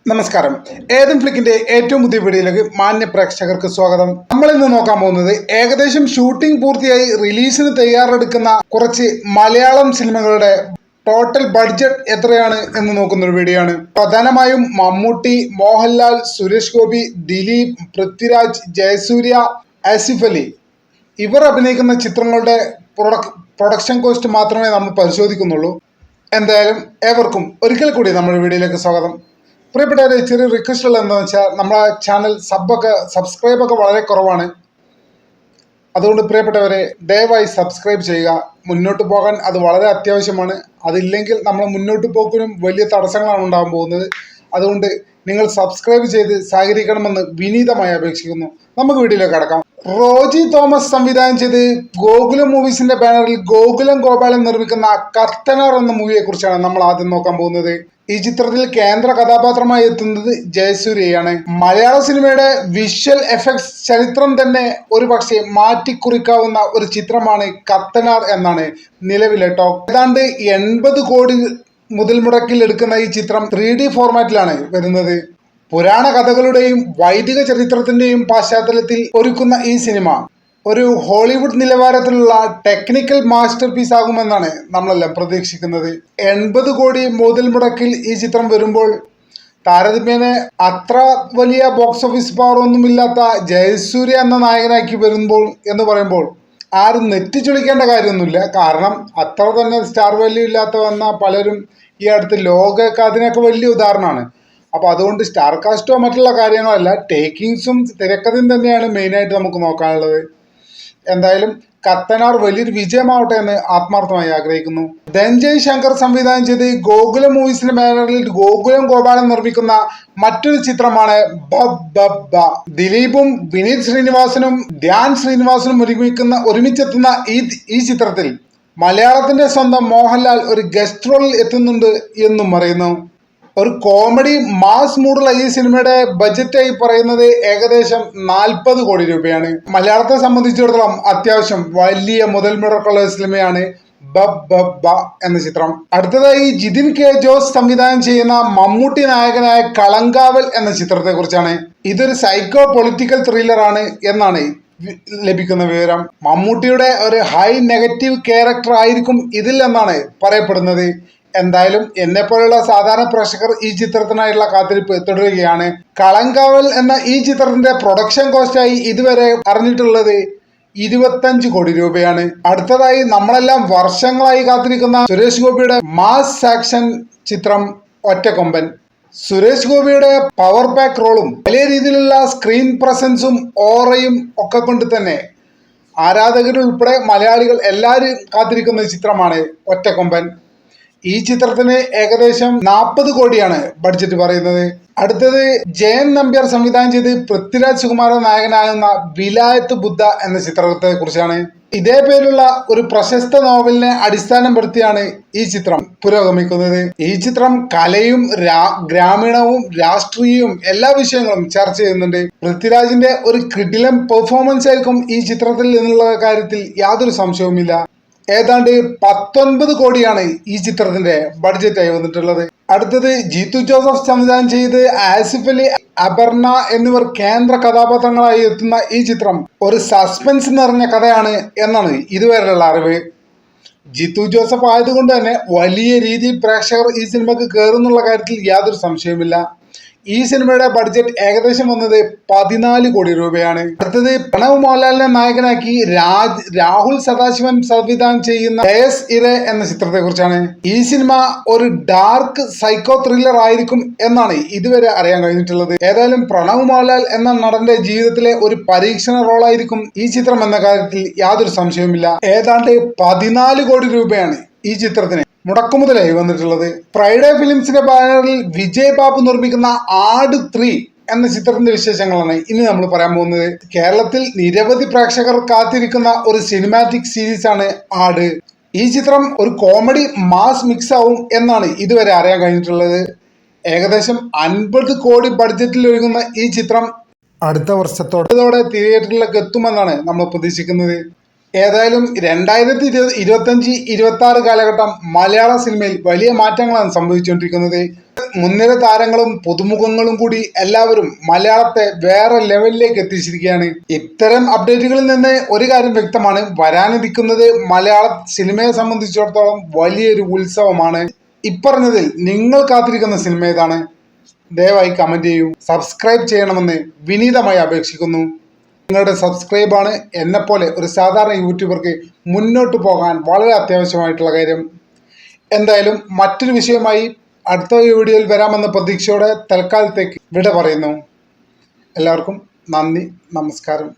നമസ്കാരം. ഏതൻ ഫ്ലിക്കിന്റെ ഏറ്റവും പുതിയ വീഡിയോയിലേക്ക് മാന്യ പ്രേക്ഷകർക്ക് സ്വാഗതം. നമ്മൾ ഇന്ന് നോക്കാൻ പോകുന്നത് ഏകദേശം ഷൂട്ടിംഗ് പൂർത്തിയായി റിലീസിന് തയ്യാറെടുക്കുന്ന കുറച്ച് മലയാളം സിനിമകളുടെ ടോട്ടൽ ബഡ്ജറ്റ് എത്രയാണ് എന്ന് നോക്കുന്ന ഒരു വീഡിയോ ആണ്. പ്രധാനമായും മമ്മൂട്ടി, മോഹൻലാൽ, സുരേഷ് ഗോപി, ദിലീപ്, പൃഥ്വിരാജ്, ജയസൂര്യ, ആസിഫ് അലി ഇവർ അഭിനയിക്കുന്ന ചിത്രങ്ങളുടെ പ്രൊഡക്ഷൻ കോസ്റ്റ് മാത്രമേ നമ്മൾ പരിശോധിക്കുന്നുള്ളൂ. എന്തായാലും ഏവർക്കും ഒരിക്കൽ കൂടി നമ്മുടെ വീഡിയോയിലേക്ക് സ്വാഗതം. പ്രിയപ്പെട്ടവരെ, ചെറിയ റിക്വസ്റ്റ് ഉള്ള എന്താണെന്ന് വെച്ചാൽ നമ്മളെ ചാനൽ സബ്സ്ക്രൈബൊക്കെ വളരെ കുറവാണ്. അതുകൊണ്ട് പ്രിയപ്പെട്ടവരെ ദയവായി സബ്സ്ക്രൈബ് ചെയ്യുക. മുന്നോട്ട് പോകാൻ അത് വളരെ അത്യാവശ്യമാണ്. അതില്ലെങ്കിൽ നമ്മൾ മുന്നോട്ട് പോക്കിനും വലിയ തടസ്സങ്ങളാണ് ഉണ്ടാകാൻ പോകുന്നത്. അതുകൊണ്ട് നിങ്ങൾ സബ്സ്ക്രൈബ് ചെയ്ത് സഹകരിക്കണമെന്ന് വിനീതമായി അപേക്ഷിക്കുന്നു. നമുക്ക് വീഡിയോയിലേക്ക് കടക്കാം. റോജി തോമസ് സംവിധാനം ചെയ്ത് ഗോകുലം മൂവീസിന്റെ ബാനറിൽ ഗോകുലം ഗോപാലൻ നിർമ്മിക്കുന്ന കർത്തനാർ എന്ന മൂവിയെ കുറിച്ചാണ് നമ്മൾ ആദ്യം നോക്കാൻ പോകുന്നത്. ഈ ചിത്രത്തിൽ കേന്ദ്ര കഥാപാത്രമായി എത്തുന്നത് ജയസൂര്യയാണ്. മലയാള സിനിമയുടെ വിഷ്വൽ എഫക്ട്സ് ചരിത്രം തന്നെ ഒരു പക്ഷേ മാറ്റിക്കുറിക്കാവുന്ന ഒരു ചിത്രമാണ് കത്തനാർ എന്നാണ് നിലവിലെ ടോക്ക്. ഏതാണ്ട് 80 കോടി മുതൽ മുടക്കിൽ എടുക്കുന്ന ഈ ചിത്രം 3D ഫോർമാറ്റിലാണ് വരുന്നത്. പുരാണ കഥകളുടെയും വൈദിക ചരിത്രത്തിന്റെയും പശ്ചാത്തലത്തിൽ ഒരുക്കുന്ന ഈ സിനിമ ഒരു ഹോളിവുഡ് നിലവാരത്തിലുള്ള ടെക്നിക്കൽ മാസ്റ്റർ പീസ് ആകുമെന്നാണ് നമ്മളെല്ലാം പ്രതീക്ഷിക്കുന്നത്. 80 കോടി മുതൽ മുടക്കിൽ ഈ ചിത്രം വരുമ്പോൾ താരതമ്യേന അത്ര വലിയ ബോക്സ് ഓഫീസ് പവർ ഒന്നുമില്ലാത്ത ജയസൂര്യ എന്ന നായകനാക്കി വരുമ്പോൾ എന്ന് പറയുമ്പോൾ ആരും നെറ്റിച്ചൊളിക്കേണ്ട കാര്യമൊന്നുമില്ല. കാരണം അത്ര തന്നെ സ്റ്റാർ വാല്യൂ ഇല്ലാത്ത വന്ന പലരും ഈ അടുത്ത് ലോകമൊക്കെ അതിനൊക്കെ വലിയ ഉദാഹരണമാണ്. അപ്പോൾ അതുകൊണ്ട് സ്റ്റാർ കാസ്റ്റോ മറ്റുള്ള കാര്യങ്ങളല്ല, ടേക്കിങ്സും തിരക്കഥയും തന്നെയാണ് മെയിനായിട്ട് നമുക്ക് നോക്കാനുള്ളത്. എന്തായാലും കത്തനാർ വലിയൊരു വിജയമാവട്ടെ എന്ന് ആത്മാർത്ഥമായി ആഗ്രഹിക്കുന്നു. ധനഞ്ജയ് ശങ്കർ സംവിധാനം ചെയ്ത് ഗോകുലം മൂവീസിന്റെ ബാനറിൽ ഗോകുലം ഗോപാലൻ നിർമ്മിക്കുന്ന മറ്റൊരു ചിത്രമാണ് ദിലീപും വിനീത് ശ്രീനിവാസനും ധ്യാൻ ശ്രീനിവാസനും ഒരുമിച്ചെത്തുന്ന ഈ ചിത്രത്തിൽ മലയാളത്തിന്റെ സ്വന്തം മോഹൻലാൽ ഒരു ഗസ്റ്റ് റോളിൽ എത്തുന്നുണ്ട് എന്നും പറയുന്നു. ഒരു കോമഡി മാസ് മൂഡുള്ള ഈ സിനിമയുടെ ബജറ്റായി പറയുന്നത് ഏകദേശം 40 കോടി രൂപയാണ്. മലയാളത്തെ സംബന്ധിച്ചിടത്തോളം അത്യാവശ്യം വലിയ മുതൽ മുടക്കുള്ള സിനിമയാണ് എന്ന ചിത്രം. അടുത്തതായി ജിതിൻ കെ ജോസ് സംവിധാനം ചെയ്യുന്ന മമ്മൂട്ടി നായകനായ കളങ്കാവൽ എന്ന ചിത്രത്തെ കുറിച്ചാണ്. ഇതൊരു സൈക്കോ പൊളിറ്റിക്കൽ ത്രില്ലർ ആണ് എന്നാണ് ലഭിക്കുന്ന വിവരം. മമ്മൂട്ടിയുടെ ഒരു ഹൈ നെഗറ്റീവ് ക്യാരക്ടർ ആയിരിക്കും ഇതിൽ എന്നാണ് പറയപ്പെടുന്നത്. എന്തായാലും എന്നെ പോലുള്ള സാധാരണ പ്രേക്ഷകർ ഈ ചിത്രത്തിനായുള്ള കാത്തിരിപ്പ് തുടരുകയാണ്. കളങ്കാവൽ എന്ന ഈ ചിത്രത്തിന്റെ പ്രൊഡക്ഷൻ കോസ്റ്റായി ഇതുവരെ അറിഞ്ഞിട്ടുള്ളത് 25 കോടി രൂപയാണ്. അടുത്തതായി നമ്മളെല്ലാം വർഷങ്ങളായി കാത്തിരിക്കുന്ന സുരേഷ് ഗോപിയുടെ മാസ് ആക്ഷൻ ചിത്രം ഒറ്റക്കൊമ്പൻ. സുരേഷ് ഗോപിയുടെ പവർ പാക്ക് റോളും വലിയ രീതിയിലുള്ള സ്ക്രീൻ പ്രസൻസും ഓറയും ഒക്കെ കൊണ്ട് തന്നെ ആരാധകരുൾപ്പെടെ മലയാളികൾ എല്ലാവരും കാത്തിരിക്കുന്ന ചിത്രമാണ് ഒറ്റക്കൊമ്പൻ. ഈ ചിത്രത്തിന് ഏകദേശം 40 കോടിയാണ് ബഡ്ജറ്റ് പറയുന്നത്. അടുത്തത് ജയൻ നമ്പ്യാർ സംവിധാനം ചെയ്ത് പൃഥ്വിരാജ് സുകുമാരൻ നായകനാകുന്ന വിലായത്ത് ബുദ്ധ എന്ന ചിത്രത്തെ കുറിച്ചാണ്. ഇതേ പേരുള്ള ഒരു പ്രശസ്ത നോവലിനെ അടിസ്ഥാനപ്പെടുത്തിയാണ് ഈ ചിത്രം പുരോഗമിക്കുന്നത്. ഈ ചിത്രം കലയും ഗ്രാമീണവും രാഷ്ട്രീയവും എല്ലാ വിഷയങ്ങളും ചർച്ച ചെയ്യുന്നുണ്ട്. പൃഥ്വിരാജിന്റെ ഒരു കിടിലൻ പെർഫോമൻസ് ആയിരിക്കും ഈ ചിത്രത്തിൽ എന്നുള്ള കാര്യത്തിൽ യാതൊരു സംശയവുമില്ല. ഏതാണ്ട് 19 കോടിയാണ് ഈ ചിത്രത്തിന്റെ ബഡ്ജറ്റായി വന്നിട്ടുള്ളത്. അടുത്തത് ജീത്തു ജോസഫ് സംവിധാനം ചെയ്ത് ആസിഫ് അലി, അപർണ എന്നിവർ കേന്ദ്ര കഥാപാത്രങ്ങളായി എത്തുന്ന ഈ ചിത്രം ഒരു സസ്പെൻസ് നിറഞ്ഞ കഥയാണ് എന്നാണ് ഇതുവരെയുള്ള അറിവ്. ജീത്തു ജോസഫ് ആയതുകൊണ്ട് തന്നെ വലിയ രീതിയിൽ പ്രേക്ഷകർ ഈ സിനിമക്ക് കയറുന്നുള്ള കാര്യത്തിൽ യാതൊരു സംശയവുമില്ല. ഈ സിനിമയുടെ ബഡ്ജറ്റ് ഏകദേശം വന്നത് 14 കോടി രൂപയാണ്. അടുത്തത് പ്രണവ് മോഹൻലാലിനെ നായകനാക്കി രാഹുൽ സദാശിവൻ സംവിധാനം ചെയ്യുന്ന എസ് ഇരെ എന്ന ചിത്രത്തെ കുറിച്ചാണ്. ഈ സിനിമ ഒരു ഡാർക്ക് സൈക്കോ ത്രില്ലർ ആയിരിക്കും എന്നാണ് ഇതുവരെ അറിയാൻ കഴിഞ്ഞിട്ടുള്ളത്. ഏതായാലും പ്രണവ് മോഹൻലാൽ എന്ന നടന്റെ ജീവിതത്തിലെ ഒരു പരീക്ഷണ റോളായിരിക്കും ഈ ചിത്രം എന്ന കാര്യത്തിൽ യാതൊരു സംശയവുമില്ല. ഏതാണ്ട് 14 കോടി രൂപയാണ് ഈ ചിത്രത്തിന് മുടക്കുമുതലായി വന്നിട്ടുള്ളത്. ഫ്രൈഡേ ഫിലിംസിന്റെ ബാനറിൽ വിജയ് ബാബു നിർമ്മിക്കുന്ന ആട് 3 എന്ന ചിത്രത്തിന്റെ വിശേഷങ്ങളാണ് ഇനി നമ്മൾ പറയാൻ പോകുന്നത്. കേരളത്തിൽ നിരവധി പ്രേക്ഷകർ കാത്തിരിക്കുന്ന ഒരു സിനിമാറ്റിക് സീരീസ് ആണ് ആട്. ഈ ചിത്രം ഒരു കോമഡി മാസ് മിക്സ് ആവും എന്നാണ് ഇതുവരെ അറിയാൻ കഴിഞ്ഞിട്ടുള്ളത്. ഏകദേശം 50 കോടി ബഡ്ജറ്റിൽ ഒരുങ്ങുന്ന ഈ ചിത്രം അടുത്ത വർഷത്തോടെ തിയേറ്ററിലേക്ക് എത്തുമെന്നാണ് നമ്മൾ പ്രതീക്ഷിക്കുന്നത്. ഏതായാലും 2025-26 കാലഘട്ടം മലയാള സിനിമയിൽ വലിയ മാറ്റങ്ങളാണ് സംഭവിച്ചുകൊണ്ടിരിക്കുന്നത്. മുൻനിര താരങ്ങളും പുതുമുഖങ്ങളും കൂടി എല്ലാവരും മലയാളത്തെ വേറെ ലെവലിലേക്ക് എത്തിച്ചിരിക്കുകയാണ്. ഇത്തരം അപ്ഡേറ്റുകളിൽ നിന്ന് ഒരു കാര്യം വ്യക്തമാണ്, വരാനിരിക്കുന്നത് മലയാള സിനിമയെ സംബന്ധിച്ചിടത്തോളം വലിയൊരു ഉത്സവമാണ്. ഇപ്പറഞ്ഞതിൽ നിങ്ങൾ കാത്തിരിക്കുന്ന സിനിമ ഏതാണ്? ദയവായി കമന്റ് ചെയ്യൂ. സബ്സ്ക്രൈബ് ചെയ്യണമെന്ന് വിനീതമായി അപേക്ഷിക്കുന്നു. നിങ്ങളുടെ സബ്സ്ക്രൈബാണ് എന്നെപ്പോലെ ഒരു സാധാരണ യൂട്യൂബർക്ക് മുന്നോട്ട് പോകാൻ വളരെ അത്യാവശ്യമായിട്ടുള്ള കാര്യം. എന്തായാലും മറ്റൊരു വിഷയമായി അടുത്ത വീഡിയോയിൽ വരാമെന്ന പ്രതീക്ഷയോടെ തൽക്കാലത്തേക്ക് വിട പറയുന്നു. എല്ലാവർക്കും നന്ദി, നമസ്കാരം.